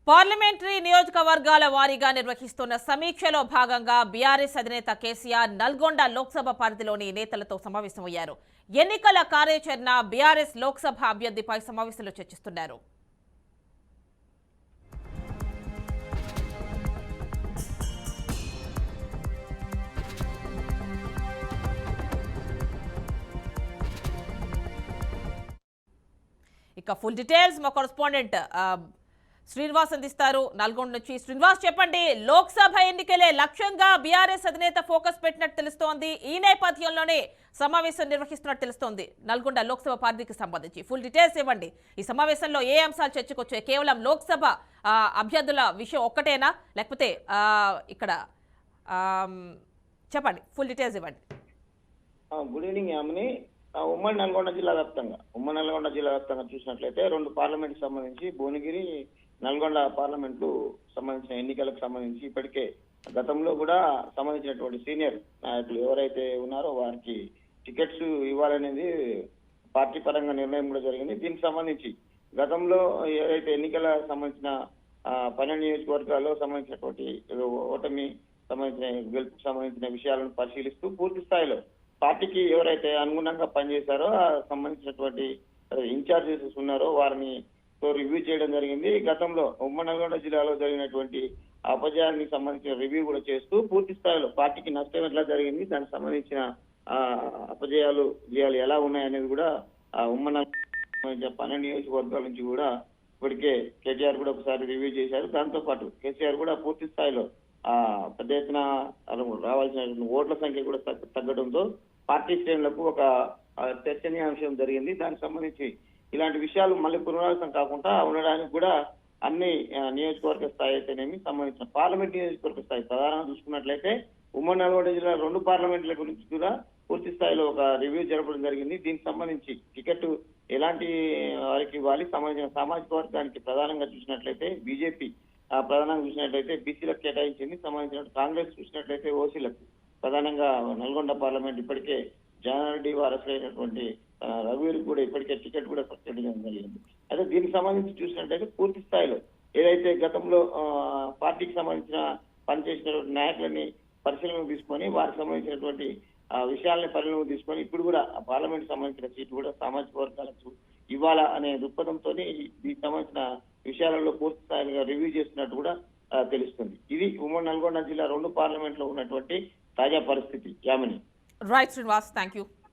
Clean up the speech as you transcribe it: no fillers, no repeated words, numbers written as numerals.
Parliamentary నియోజకవర్గాల వారీగా నిర్వహిస్తున్న సమీక్షలో భాగంగా బీఆర్ఎస్ అధినేత కేసీఆర్ నల్గొండ లోక్సభ పరిధిలోని నేతలతో సమావేశమయ్యారు. ఎన్నికల కార్యాచరణ, బీఆర్ఎస్ లోక్సభ అభ్యర్థిపై సమావేశంలో చర్చిస్తున్నారు. ఇక ఫుల్ డీటెయిల్స్ మా కరెస్పాండెంట్ శ్రీనివాస్ అందిస్తారు నల్గొండ నుంచి. శ్రీనివాస్, చెప్పండి, లోక్సభ ఎన్నికలే లక్ష్యంగా బీఆర్ఎస్ అధినేత ఫోకస్ పెట్టినట్టు తెలుస్తోంది. ఈ నేపథ్యంలోనే సమావేశం నిర్వహిస్తున్నట్టు తెలుస్తోంది. నల్గొండ లోక్సభ పరిధికి సంబంధించి ఫుల్ డీటెయిల్స్ ఇవ్వండి. ఈ సమావేశంలో ఏ అంశాలు చర్చకొచ్చాయి? కేవలం లోక్సభ అభ్యర్థుల విషయం ఒక్కటేనా, లేకపోతే ఇక్కడ చెప్పండి, ఫుల్ డీటెయిల్స్ ఇవ్వండి. Good evening Yamini. ఉమ్మడి నల్గొండ జిల్లా వ్యాప్తంగా చూసినట్లయితే రెండు పార్లమెంట్ సంబంధించి భువనగిరి, నల్గొండ పార్లమెంట్లు సంబంధించిన ఎన్నికలకు సంబంధించి ఇప్పటికే గతంలో కూడా సంబంధించినటువంటి సీనియర్ నాయకులు ఎవరైతే ఉన్నారో వారికి టికెట్స్ ఇవ్వాలనేది పార్టీ పరంగా నిర్ణయం కూడా జరిగింది. దీనికి సంబంధించి గతంలో ఏదైతే ఎన్నికల సంబంధించిన 12 నియోజకవర్గాల్లో సంబంధించినటువంటి ఓటమి సంబంధించిన గెలుపుకు సంబంధించిన విషయాలను పరిశీలిస్తూ పూర్తి స్థాయిలో పార్టీకి ఎవరైతే అనుగుణంగా పనిచేశారో సంబంధించినటువంటి ఇన్ఛార్జెస్ ఉన్నారో వారిని రివ్యూ చేయడం జరిగింది. గతంలో ఉమ్మడి నల్గొండ జిల్లాలో జరిగినటువంటి అపజయానికి సంబంధించిన రివ్యూ కూడా చేస్తూ పూర్తి స్థాయిలో పార్టీకి నష్టం ఎట్లా జరిగింది, దానికి సంబంధించిన అపజయాలు విజయాలు ఎలా ఉన్నాయనేది కూడా ఉమ్మడి నల్గొండ 12 నియోజకవర్గాల నుంచి కూడా ఇప్పటికే కేటీఆర్ కూడా ఒకసారి రివ్యూ చేశారు. దాంతో పాటు కేసీఆర్ కూడా పూర్తి స్థాయిలో పెద్ద ఎత్తున రావాల్సిన ఓట్ల సంఖ్య కూడా తగ్గడంతో పార్టీ శ్రేణులకు ఒక చర్చనీయాంశం జరిగింది. దానికి సంబంధించి ఇలాంటి విషయాలు మళ్ళీ పునరావృతం కాకుండా ఉండడానికి కూడా అన్ని నియోజకవర్గ స్థాయి అయితేనేమి సంబంధించిన పార్లమెంట్ నియోజకవర్గ స్థాయి ప్రధానంగా చూసుకున్నట్లయితే ఉమ్మడి నల్గొండ జిల్లా 2 పార్లమెంట్ల గురించి కూడా పూర్తి స్థాయిలో ఒక రివ్యూ జరపడం జరిగింది. దీనికి సంబంధించి టికెట్ ఎలాంటి వారికి ఇవ్వాలి, సంబంధించిన సామాజిక వర్గానికి ప్రధానంగా చూసినట్లయితే బీజేపీ ప్రధానంగా చూసినట్లయితే బీసీలకు కేటాయించింది. సంబంధించిన కాంగ్రెస్ చూసినట్లయితే ఓసీలకు ప్రధానంగా నల్గొండ పార్లమెంట్ ఇప్పటికే జానారెడ్డి వారసులైనటువంటి రఘువీర్కి కూడా ఇప్పటికే టికెట్ కూడా ప్రకటించడం జరిగింది. అయితే దీనికి సంబంధించి చూసినట్లయితే పూర్తి స్థాయిలో ఏదైతే గతంలో పార్టీకి సంబంధించిన పనిచేసినటువంటి నాయకులని పరిశీలన తీసుకొని వారికి సంబంధించినటువంటి విషయాలని పరిగణలోకి తీసుకొని ఇప్పుడు కూడా పార్లమెంట్ సంబంధించిన సీట్లు కూడా సామాజిక వర్గాలకు ఇవ్వాలా అనే దృక్పథంతో దీనికి సంబంధించిన విషయాలలో పూర్తి స్థాయిగా రివ్యూ చేస్తున్నట్టు కూడా తెలుస్తుంది. ఇది ఉమ్మడి నల్గొండ జిల్లా 2 పార్లమెంట్లో ఉన్నటువంటి తాజా పరిస్థితి. Yamini. Right Srinivas, thank you.